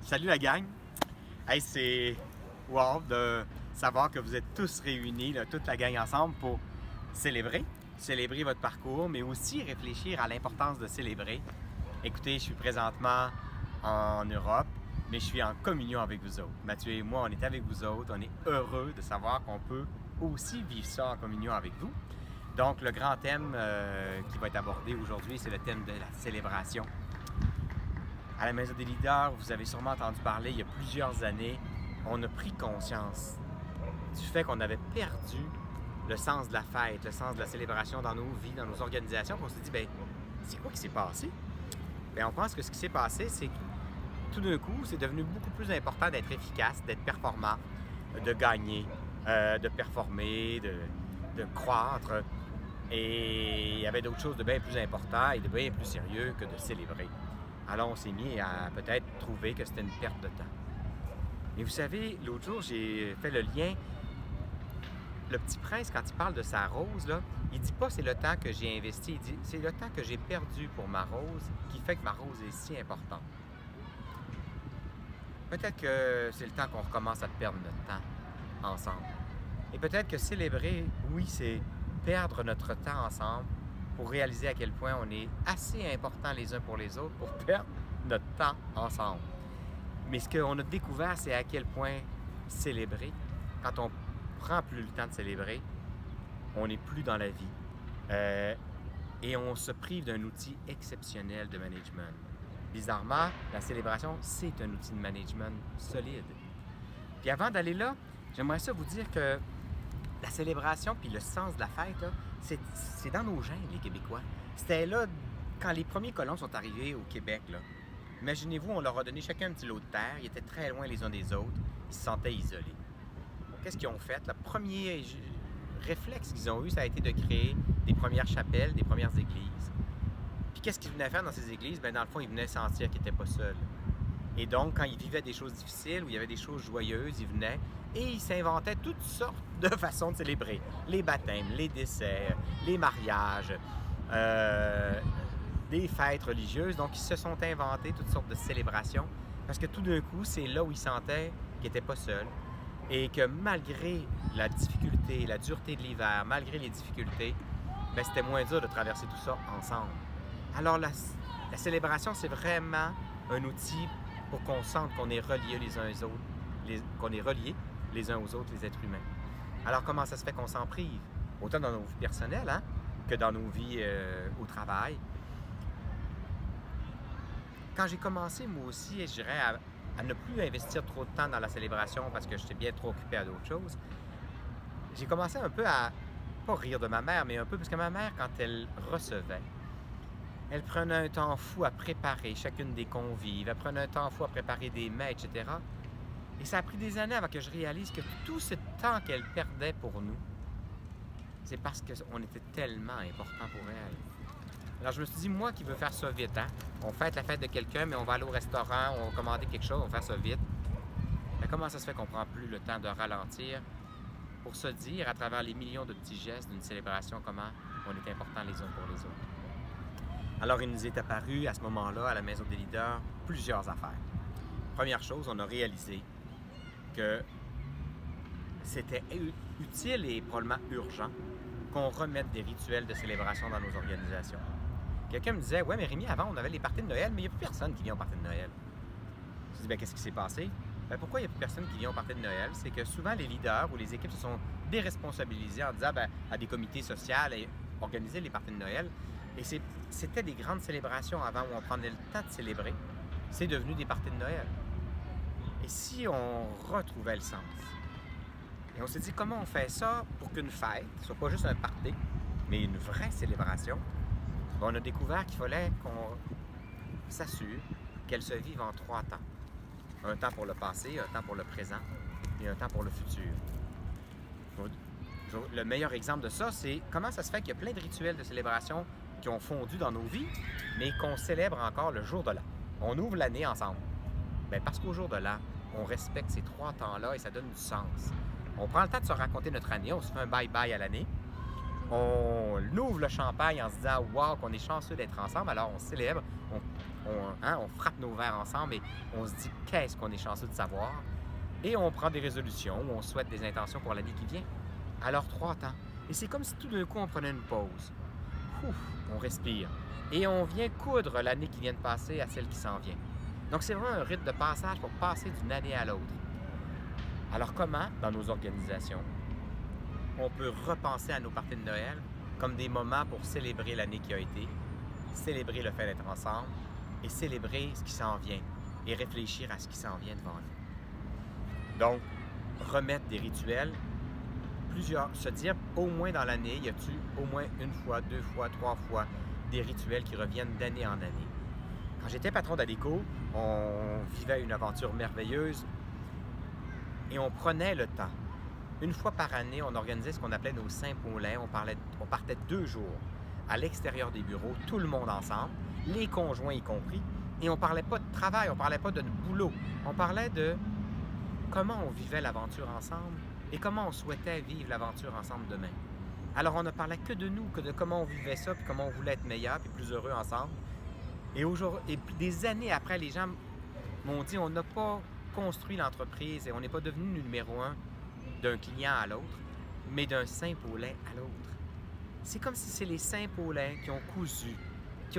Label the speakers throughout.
Speaker 1: Salut la gang! Hey, c'est wow de savoir que vous êtes tous réunis, là, toute la gang ensemble pour célébrer votre parcours, mais aussi réfléchir à l'importance de célébrer. Écoutez, je suis présentement en Europe, mais je suis en communion avec vous autres. Mathieu et moi, on est avec vous autres, on est heureux de savoir qu'on peut aussi vivre ça en communion avec vous. Donc, le grand thème qui va être abordé aujourd'hui, c'est le thème de la célébration. À la Maison des leaders, vous avez sûrement entendu parler, il y a plusieurs années, on a pris conscience du fait qu'on avait perdu le sens de la fête, le sens de la célébration dans nos vies, dans nos organisations. On s'est dit, bien, c'est quoi qui s'est passé? Bien, on pense que ce qui s'est passé, c'est que tout d'un coup, c'est devenu beaucoup plus important d'être efficace, d'être performant, de gagner, de performer, de croître. Et il y avait d'autres choses de bien plus importantes et de bien plus sérieux que de célébrer. Alors, on s'est mis à peut-être trouver que c'était une perte de temps. Mais vous savez, l'autre jour, j'ai fait le lien. Le Petit Prince, quand il parle de sa rose, là, il dit pas c'est le temps que j'ai investi, il dit c'est le temps que j'ai perdu pour ma rose qui fait que ma rose est si importante. Peut-être que c'est le temps qu'on recommence à perdre notre temps ensemble. Et peut-être que célébrer, oui, c'est perdre notre temps ensemble pour réaliser à quel point on est assez importants les uns pour les autres pour perdre notre temps ensemble. Mais ce qu'on a découvert, c'est à quel point célébrer, quand on prend plus le temps de célébrer, on n'est plus dans la vie. Et on se prive d'un outil exceptionnel de management. Bizarrement, la célébration, c'est un outil de management solide. Puis avant d'aller là, j'aimerais ça vous dire que la célébration puis le sens de la fête, là, c'est dans nos gènes, les Québécois. C'était là quand les premiers colons sont arrivés au Québec. Là. Imaginez-vous, on leur a donné chacun un petit lot de terre. Ils étaient très loin les uns des autres. Ils se sentaient isolés. Qu'est-ce qu'ils ont fait? Le premier réflexe qu'ils ont eu, ça a été de créer des premières chapelles, des premières églises. Puis qu'est-ce qu'ils venaient faire dans ces églises? Bien, dans le fond, ils venaient sentir qu'ils n'étaient pas seuls. Et donc, quand ils vivaient des choses difficiles, où il y avait des choses joyeuses, ils venaient et ils s'inventaient toutes sortes de façons de célébrer. Les baptêmes, les décès, les mariages, des fêtes religieuses. Donc, ils se sont inventés toutes sortes de célébrations parce que tout d'un coup, c'est là où ils sentaient qu'ils n'étaient pas seuls et que malgré la difficulté, la dureté de l'hiver, malgré les difficultés, bien, c'était moins dur de traverser tout ça ensemble. Alors, la célébration, c'est vraiment un outil pour qu'on sente qu'on est reliés les uns aux autres, qu'on est reliés les uns aux autres, les êtres humains. Alors, comment ça se fait qu'on s'en prive? Autant dans nos vies personnelles, hein, que dans nos vies au travail. Quand j'ai commencé, moi aussi, je dirais, à ne plus investir trop de temps dans la célébration parce que j'étais bien trop occupé à d'autres choses, j'ai commencé un peu à, pas rire de ma mère, mais un peu, parce que ma mère, quand elle recevait, elle prenait un temps fou à préparer chacune des convives, elle prenait un temps fou à préparer des mets, etc. Et ça a pris des années avant que je réalise que tout ce temps qu'elle perdait pour nous, c'est parce qu'on était tellement important pour elle. Alors je me suis dit, moi qui veux faire ça vite, hein? On fête la fête de quelqu'un, mais on va aller au restaurant, on va commander quelque chose, on va faire ça vite. Mais comment ça se fait qu'on ne prend plus le temps de ralentir pour se dire, à travers les millions de petits gestes d'une célébration, comment on est important les uns pour les autres? Alors, il nous est apparu à ce moment-là, à la Maison des leaders, plusieurs affaires. Première chose, on a réalisé que c'était utile et probablement urgent qu'on remette des rituels de célébration dans nos organisations. Quelqu'un me disait, ouais, mais Rémi, avant, on avait les parties de Noël, mais il n'y a plus personne qui vient aux parties de Noël. Je me suis dit, bien, qu'est-ce qui s'est passé? Bien, pourquoi il n'y a plus personne qui vient aux parties de Noël? C'est que souvent, les leaders ou les équipes se sont déresponsabilisés en disant, bien, à des comités sociaux et organiser les parties de Noël. Et c'était des grandes célébrations avant où on prenait le temps de célébrer. C'est devenu des parties de Noël. Et si on retrouvait le sens? Et on s'est dit, comment on fait ça pour qu'une fête ne soit pas juste un party, mais une vraie célébration? Bien, on a découvert qu'il fallait qu'on s'assure qu'elle se vive en 3 temps. Un temps pour le passé, un temps pour le présent et un temps pour le futur. Le meilleur exemple de ça, c'est comment ça se fait qu'il y a plein de rituels de célébration qui ont fondu dans nos vies, mais qu'on célèbre encore le jour de l'an. On ouvre l'année ensemble. Bien, parce qu'au jour de l'an, on respecte ces 3 temps-là et ça donne du sens. On prend le temps de se raconter notre année, on se fait un bye-bye à l'année. On ouvre le champagne en se disant « Wow, qu'on est chanceux d'être ensemble ». Alors, on célèbre, on frappe nos verres ensemble et on se dit « Qu'est-ce qu'on est chanceux de savoir ». Et on prend des résolutions ou on souhaite des intentions pour l'année qui vient. Alors, 3 temps. Et c'est comme si tout d'un coup, on prenait une pause. Ouf, on respire. Et on vient coudre l'année qui vient de passer à celle qui s'en vient. Donc, c'est vraiment un rite de passage pour passer d'une année à l'autre. Alors, comment, dans nos organisations, on peut repenser à nos parties de Noël comme des moments pour célébrer l'année qui a été, célébrer le fait d'être ensemble et célébrer ce qui s'en vient et réfléchir à ce qui s'en vient devant nous. Donc, remettre des rituels, se dire au moins dans l'année, y a-t-il au moins 1 fois, 2 fois, 3 fois des rituels qui reviennent d'année en année. Quand j'étais patron d'Adéco, on vivait une aventure merveilleuse et on prenait le temps. 1 fois par année, on organisait ce qu'on appelait nos Saint-Paulins. On partait 2 jours à l'extérieur des bureaux, tout le monde ensemble, les conjoints y compris, et on parlait pas de travail, on parlait pas de boulot, on parlait de comment on vivait l'aventure ensemble et comment on souhaitait vivre l'aventure ensemble demain. Alors on ne parlait que de nous, que de comment on vivait ça, puis comment on voulait être meilleur, puis plus heureux ensemble. Et des années après, les gens m'ont dit on n'a pas construit l'entreprise et on n'est pas devenu numéro 1 d'un client à l'autre, mais d'un Saint-Paulin à l'autre. C'est comme si c'est les Saint-Paulins qui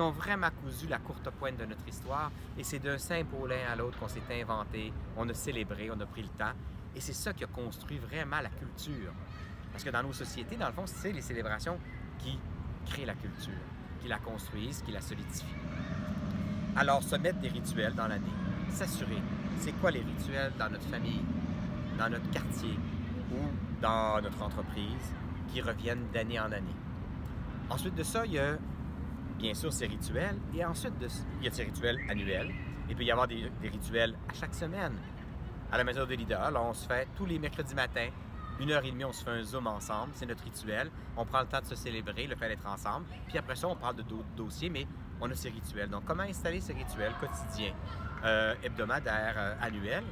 Speaker 1: ont vraiment cousu la courte pointe de notre histoire, et c'est d'un Saint-Paulin à l'autre qu'on s'est inventé, on a célébré, on a pris le temps, et c'est ça qui a construit vraiment la culture. Parce que dans nos sociétés, dans le fond, c'est les célébrations qui créent la culture, qui la construisent, qui la solidifient. Alors, se mettre des rituels dans l'année, s'assurer, c'est quoi les rituels dans notre famille, dans notre quartier ou dans notre entreprise qui reviennent d'année en année. Ensuite de ça, il y a bien sûr ces rituels, et ensuite il y a ces rituels annuels. Il peut y avoir des rituels à chaque semaine. À la maison de leader, là, on se fait tous les mercredis matins, 1h30, on se fait un Zoom ensemble, c'est notre rituel. On prend le temps de se célébrer, le fait d'être ensemble. Puis après ça, on parle de d'autres dossiers, mais on a ces rituels. Donc, comment installer ces rituels quotidiens, hebdomadaires, annuels?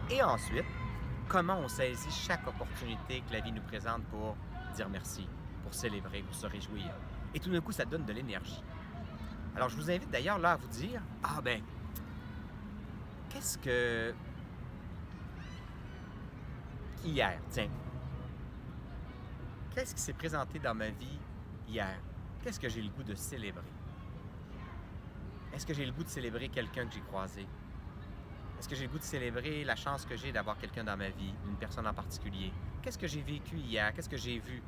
Speaker 1: Et ensuite, comment on saisit chaque opportunité que la vie nous présente pour dire merci, pour célébrer, pour se réjouir. Et tout d'un coup, ça donne de l'énergie. Alors, je vous invite d'ailleurs là à vous dire, qu'est-ce que... Hier, tiens. Qu'est-ce qui s'est présenté dans ma vie hier? Qu'est-ce que j'ai le goût de célébrer? Est-ce que j'ai le goût de célébrer quelqu'un que j'ai croisé? Est-ce que j'ai le goût de célébrer la chance que j'ai d'avoir quelqu'un dans ma vie, une personne en particulier? Qu'est-ce que j'ai vécu hier? Qu'est-ce que j'ai vu?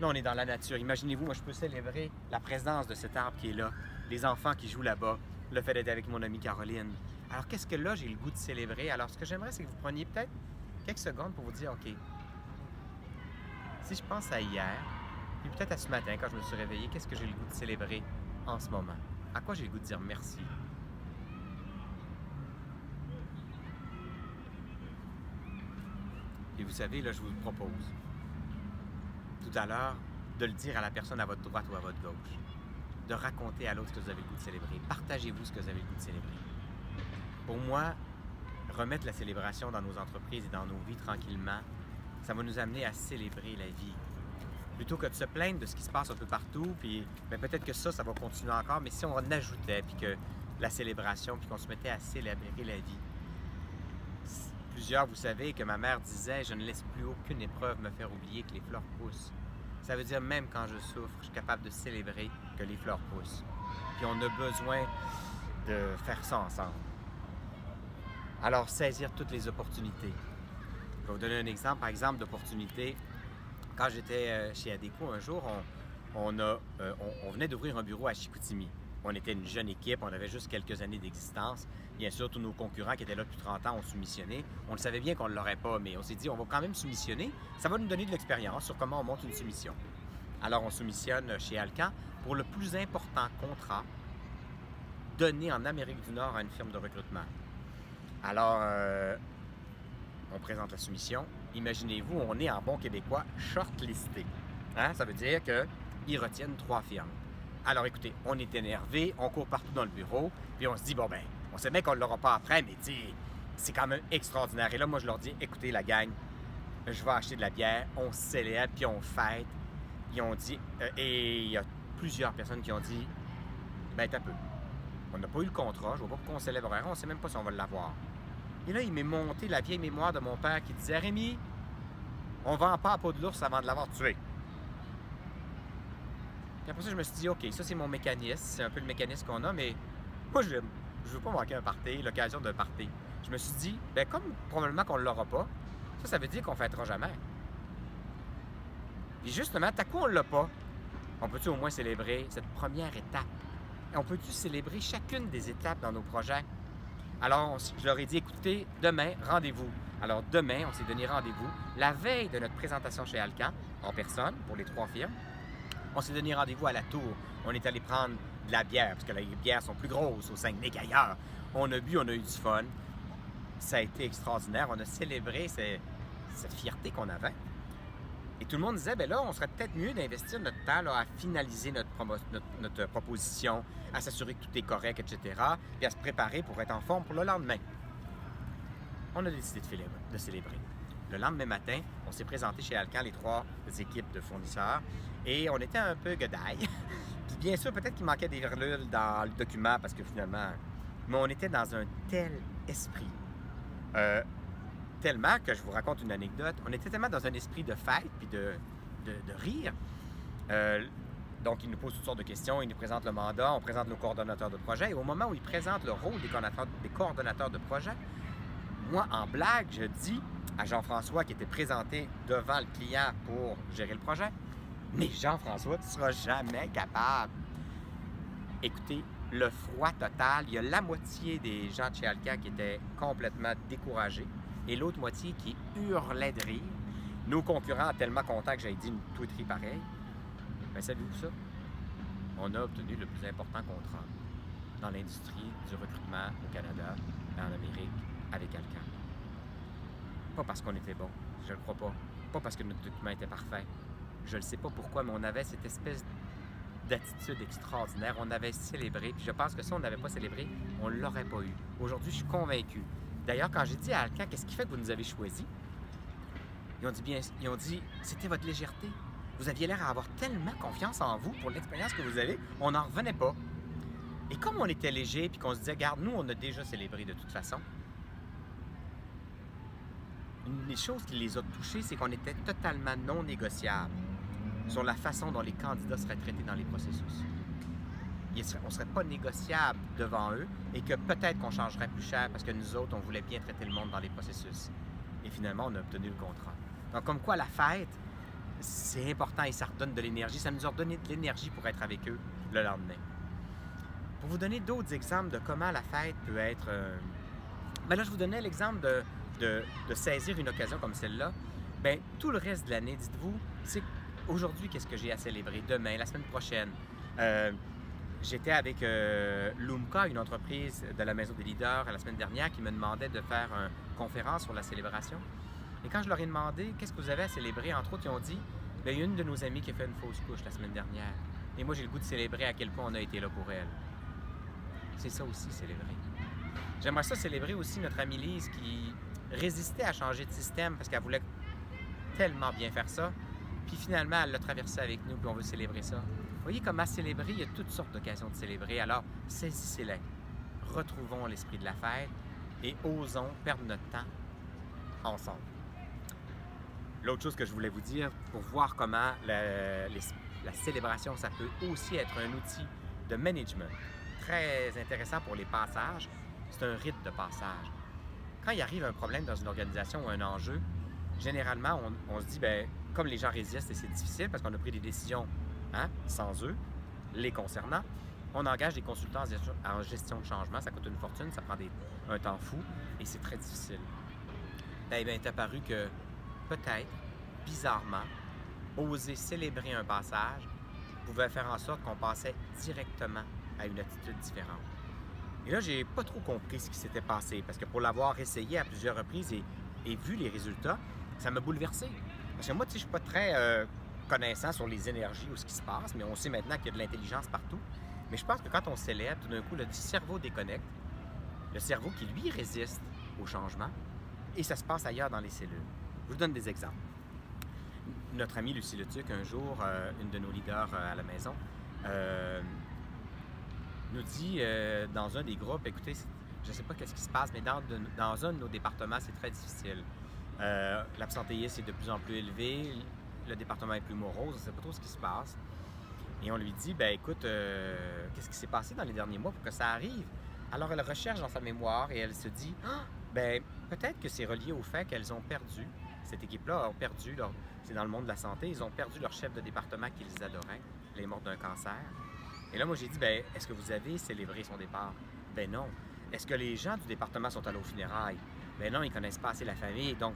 Speaker 1: Là, on est dans la nature. Imaginez-vous, moi, je peux célébrer la présence de cet arbre qui est là, les enfants qui jouent là-bas, le fait d'être avec mon amie Caroline. Alors, qu'est-ce que là, j'ai le goût de célébrer? Alors, ce que j'aimerais, c'est que vous preniez peut-être quelques secondes pour vous dire, OK, si je pense à hier, puis peut-être à ce matin, quand je me suis réveillé, qu'est-ce que j'ai le goût de célébrer en ce moment? À quoi j'ai le goût de dire merci? Et vous savez, là, je vous propose, tout à l'heure, de le dire à la personne à votre droite ou à votre gauche. De raconter à l'autre ce que vous avez le goût de célébrer. Partagez-vous ce que vous avez le goût de célébrer. Pour moi, remettre la célébration dans nos entreprises et dans nos vies tranquillement, ça va nous amener à célébrer la vie. Plutôt que de se plaindre de ce qui se passe un peu partout, puis peut-être que ça va continuer encore, mais si on en ajoutait, puis que la célébration, puis qu'on se mettait à célébrer la vie. Plusieurs, vous savez, que ma mère disait « Je ne laisse plus aucune épreuve me faire oublier que les fleurs poussent ». Ça veut dire même quand je souffre, je suis capable de célébrer que les fleurs poussent. Puis on a besoin de faire ça ensemble. Alors, saisir toutes les opportunités. Je vais vous donner un exemple, par exemple, d'opportunité. Quand j'étais chez Adéco un jour, on venait d'ouvrir un bureau à Chicoutimi. On était une jeune équipe, on avait juste quelques années d'existence. Bien sûr, tous nos concurrents qui étaient là depuis 30 ans ont soumissionné. On le savait bien qu'on ne l'aurait pas, mais on s'est dit, on va quand même soumissionner. Ça va nous donner de l'expérience sur comment on monte une soumission. Alors, on soumissionne chez Alcan pour le plus important contrat donné en Amérique du Nord à une firme de recrutement. Alors, on présente la soumission. Imaginez-vous, on est en bon québécois shortlisté. Hein? Ça veut dire qu'ils retiennent 3 firmes. Alors, écoutez, on est énervé, on court partout dans le bureau, puis on se dit, on sait bien qu'on ne l'aura pas après, mais c'est quand même extraordinaire. Et là, moi, je leur dis, écoutez, la gang, je vais acheter de la bière, on célèbre, puis on fête. ils ont dit, et il y a plusieurs personnes qui ont dit, ben t'as peu. On n'a pas eu le contrat, je vois pas pourquoi on célébrerait, on sait même pas si on va l'avoir. Et là, il m'est monté la vieille mémoire de mon père qui disait, Rémi, on vend pas à peau de l'ours avant de l'avoir tué. Puis après ça, je me suis dit, OK, ça c'est mon mécanisme, c'est un peu le mécanisme qu'on a, mais moi, je veux pas manquer un party, l'occasion d'un party. Je me suis dit, ben comme probablement qu'on ne l'aura pas, ça veut dire qu'on ne fêtera jamais. Puis justement, t'as quoi on l'a pas? On peut-tu au moins célébrer cette première étape? Et on peut-tu célébrer chacune des étapes dans nos projets? Alors, je leur ai dit, écoutez, demain, rendez-vous. Alors, demain, on s'est donné rendez-vous. La veille de notre présentation chez Alcan, en personne, pour les 3 firmes, on s'est donné rendez-vous à la tour. On est allé prendre de la bière, parce que les bières sont plus grosses au Saguenay qu'ailleurs. On a bu, on a eu du fun. Ça a été extraordinaire. On a célébré cette fierté qu'on avait. Et tout le monde disait, ben là, on serait peut-être mieux d'investir notre temps là, à finaliser notre proposition, à s'assurer que tout est correct, etc., puis à se préparer pour être en forme pour le lendemain. On a décidé de célébrer. Le lendemain matin, on s'est présenté chez Alcan, les 3 équipes de fournisseurs, et on était un peu godaille. Puis bien sûr, peut-être qu'il manquait des verlules dans le document, parce que finalement... Mais on était dans un tel esprit. Tellement que, je vous raconte une anecdote, on était tellement dans un esprit de fête puis de rire. Donc, ils nous posent toutes sortes de questions, ils nous présentent le mandat, on présente nos coordonnateurs de projet. Et au moment où ils présentent le rôle des coordonnateurs de projet, moi, en blague, je dis à Jean-François qui était présenté devant le client pour gérer le projet, « Mais Jean-François, tu ne seras jamais capable. » Écoutez, le froid total, il y a la moitié des gens de chez Alcan qui étaient complètement découragés et l'autre moitié qui hurlait de rire. Nos concurrents tellement contents que j'avais dit une tweeterie pareille. Mais savez-vous ça? On a obtenu le plus important contrat dans l'industrie du recrutement au Canada et en Amérique avec Alcan. Pas parce qu'on était bon, je ne le crois pas. Pas parce que notre document était parfait. Je ne sais pas pourquoi, mais on avait cette espèce d'attitude extraordinaire. On avait célébré, puis je pense que si on n'avait pas célébré, on ne l'aurait pas eu. Aujourd'hui, je suis convaincu. D'ailleurs, quand j'ai dit à Alcan, qu'est-ce qui fait que vous nous avez choisis? Ils ont dit, c'était votre légèreté. Vous aviez l'air à avoir tellement confiance en vous pour l'expérience que vous avez, on n'en revenait pas. Et comme on était léger, puis qu'on se disait, regarde, nous, on a déjà célébré de toute façon, une des choses qui les a touchés, c'est qu'on était totalement non négociables sur la façon dont les candidats seraient traités dans les processus. On ne serait pas négociable devant eux et que peut-être qu'on changerait plus cher parce que nous autres, on voulait bien traiter le monde dans les processus. Et finalement, on a obtenu le contrat. Donc, comme quoi la fête, c'est important et ça redonne de l'énergie. Ça nous a redonné de l'énergie pour être avec eux le lendemain. Pour vous donner d'autres exemples de comment la fête peut être... Ben là, je vous donnais l'exemple de saisir une occasion comme celle-là. Bien, tout le reste de l'année, dites-vous, c'est aujourd'hui, qu'est-ce que j'ai à célébrer? Demain, la semaine prochaine. J'étais avec Lumka, une entreprise de la Maison des leaders, la semaine dernière, qui me demandait de faire une conférence sur la célébration. Et quand je leur ai demandé qu'est-ce que vous avez à célébrer, entre autres, ils ont dit, bien, il y a une de nos amies qui a fait une fausse couche la semaine dernière. Et moi, j'ai le goût de célébrer à quel point on a été là pour elle. C'est ça aussi, célébrer. J'aimerais ça célébrer aussi notre amie Lise qui résistait à changer de système parce qu'elle voulait tellement bien faire ça. Puis finalement, elle l'a traversé avec nous, puis on veut célébrer ça. Vous voyez comment célébrer, il y a toutes sortes d'occasions de célébrer. Alors, saisissez-les. Retrouvons l'esprit de la fête et osons perdre notre temps ensemble. L'autre chose que je voulais vous dire, pour voir comment la célébration, ça peut aussi être un outil de management. Très intéressant pour les passages. C'est un rite de passage. Quand il arrive un problème dans une organisation ou un enjeu, généralement, on se dit, bien, comme les gens résistent et c'est difficile parce qu'on a pris des décisions sans eux, les concernant, on engage des consultants en gestion de changement. Ça coûte une fortune, ça prend un temps fou et c'est très difficile. Eh bien, il est apparu que peut-être, bizarrement, oser célébrer un passage pouvait faire en sorte qu'on passait directement à une attitude différente. Et là, j'ai pas trop compris ce qui s'était passé parce que pour l'avoir essayé à plusieurs reprises et vu les résultats, ça m'a bouleversé. Parce que moi, tu sais, je suis pas très connaissant sur les énergies ou ce qui se passe, mais on sait maintenant qu'il y a de l'intelligence partout. Mais je pense que quand on célèbre, tout d'un coup, le cerveau déconnecte, le cerveau qui, lui, résiste au changement, et ça se passe ailleurs dans les cellules. Je vous donne des exemples. notre amie Lucie Letuc, un jour, une de nos leaders à la maison, euh, nous dit dans un des groupes, écoutez, je ne sais pas qu'est-ce qui se passe, mais dans un de nos départements, c'est très difficile. L'absentéisme est de plus en plus élevé, le département est plus morose, on ne sait pas trop ce qui se passe. Et on lui dit, ben écoute, qu'est-ce qui s'est passé dans les derniers mois pour que ça arrive? Alors elle recherche dans sa mémoire et elle se dit, ah, ben peut-être que c'est relié au fait qu'elles ont perdu, cette équipe-là a perdu, c'est dans le monde de la santé, ils ont perdu leur chef de département qu'ils adoraient, elle est morte d'un cancer. Et là, moi, j'ai dit, ben est-ce que vous avez célébré son départ? Ben non. Est-ce que les gens du département sont allés aux funérailles? Ben non, ils connaissent pas assez la famille, donc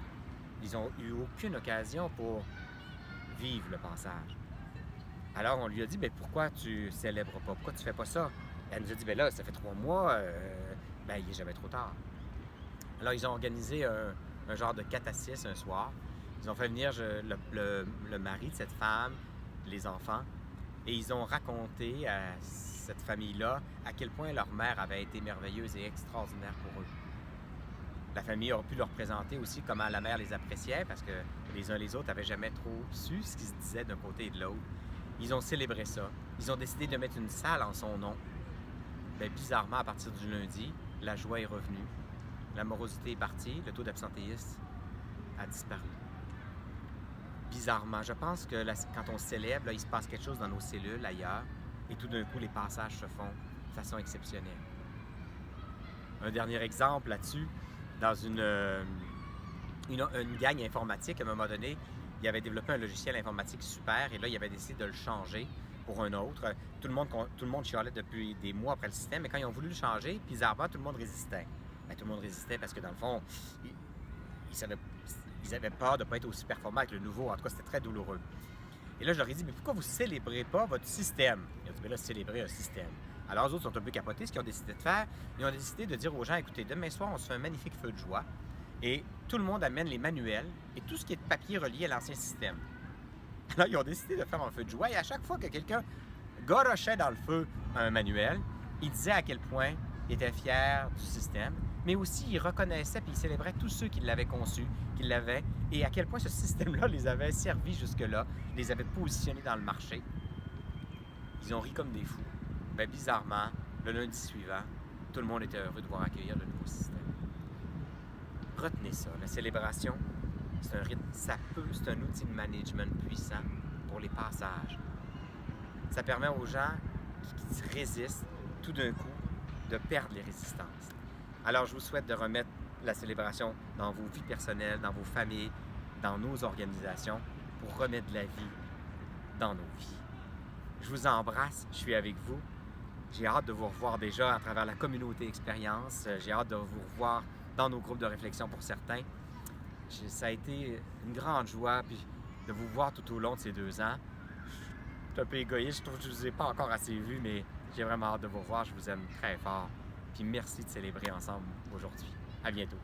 Speaker 1: ils n'ont eu aucune occasion pour vivre le passage. Alors, on lui a dit, ben pourquoi tu célèbres pas? Pourquoi tu fais pas ça? Et elle nous a dit, ben là, ça fait 3 mois, ben il est jamais trop tard. Alors, ils ont organisé un genre de 4 à 6 un soir. Ils ont fait venir le mari de cette femme, les enfants, et ils ont raconté à cette famille-là à quel point leur mère avait été merveilleuse et extraordinaire pour eux. La famille aurait pu leur présenter aussi comment la mère les appréciait parce que les uns les autres n'avaient jamais trop su ce qui se disait d'un côté et de l'autre. Ils ont célébré ça. Ils ont décidé de mettre une salle en son nom. Bien, bizarrement, à partir du lundi, la joie est revenue. La morosité est partie. Le taux d'absentéisme a disparu. Bizarrement, je pense que quand on célèbre, là, il se passe quelque chose dans nos cellules ailleurs et tout d'un coup, les passages se font de façon exceptionnelle. Un dernier exemple là-dessus, dans une gang informatique, à un moment donné, il avait développé un logiciel informatique super et là, il avait décidé de le changer pour un autre. Tout le monde chialait depuis des mois après le système, mais quand ils ont voulu le changer, bizarrement, tout le monde résistait. Bien, tout le monde résistait parce que dans le fond, ils avaient peur de ne pas être aussi performants avec le nouveau. En tout cas, c'était très douloureux. Et là, je leur ai dit, mais pourquoi vous ne célébrez pas votre système? Ils ont dit, mais là, célébrer un système. Alors, eux autres sont un peu capotés. Ce qu'ils ont décidé de faire, ils ont décidé de dire aux gens, écoutez, demain soir, on se fait un magnifique feu de joie et tout le monde amène les manuels et tout ce qui est de papier relié à l'ancien système. Alors, ils ont décidé de faire un feu de joie et à chaque fois que quelqu'un garochait dans le feu un manuel, il disait à quel point il était fier du système, mais aussi il reconnaissait puis il célébrait tous ceux qui l'avaient conçu, qui l'avaient, et à quel point ce système-là les avait servis jusque-là, les avait positionnés dans le marché. Ils ont ri comme des fous. Bien, bizarrement, le lundi suivant, tout le monde était heureux de voir accueillir le nouveau système. Retenez ça, la célébration, c'est un rythme, c'est un outil de management puissant pour les passages. Ça permet aux gens qui résistent tout d'un coup de perdre les résistances. Alors, je vous souhaite de remettre la célébration dans vos vies personnelles, dans vos familles, dans nos organisations, pour remettre de la vie dans nos vies. Je vous embrasse, je suis avec vous. J'ai hâte de vous revoir déjà à travers la communauté Expérience. J'ai hâte de vous revoir dans nos groupes de réflexion pour certains. Ça a été une grande joie puis de vous voir tout au long de ces 2 ans. Je suis un peu égoïste, je trouve que je ne vous ai pas encore assez vu, mais j'ai vraiment hâte de vous revoir. Je vous aime très fort. Puis merci de célébrer ensemble aujourd'hui. À bientôt.